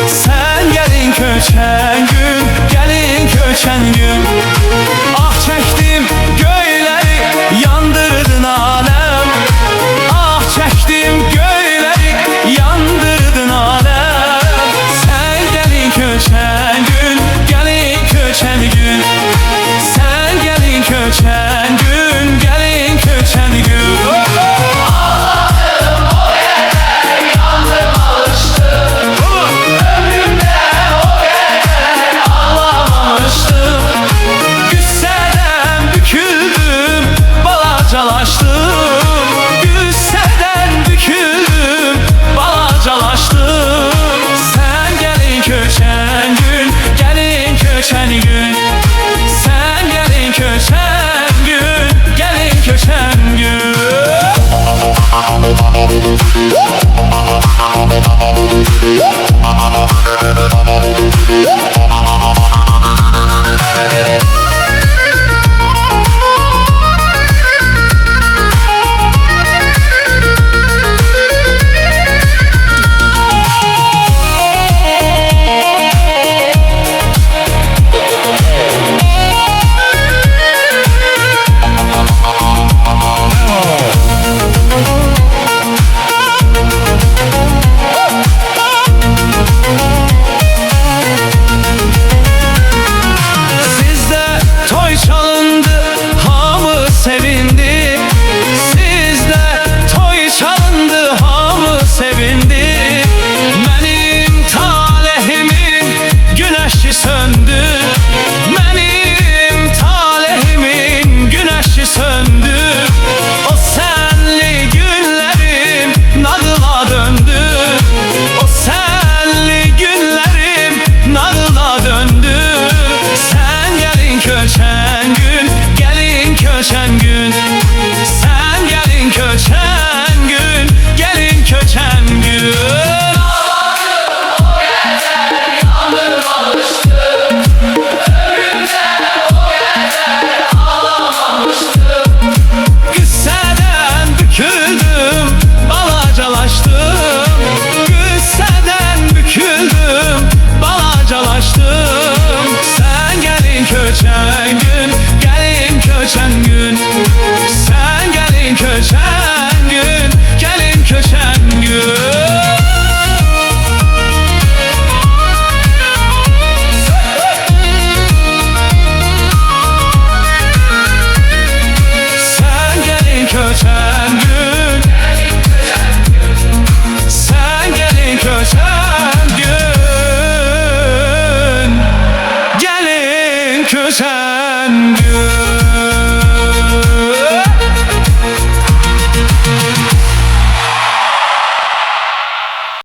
Sen gelin köçen gün, gelin köçen gün. Ah çektim göyleri, yandırdın alem. Ah çektim göyleri, yandırdın alem. Sen gelin köçen gün, gelin köçen gün. Sen gelin köçen gün, gelin köçen gün. Güsseden büküldüm, balacalaştım. Sen gelin köçen gün, gelin köçen gün. Sen gelin köçen gün, gelin köçen gün.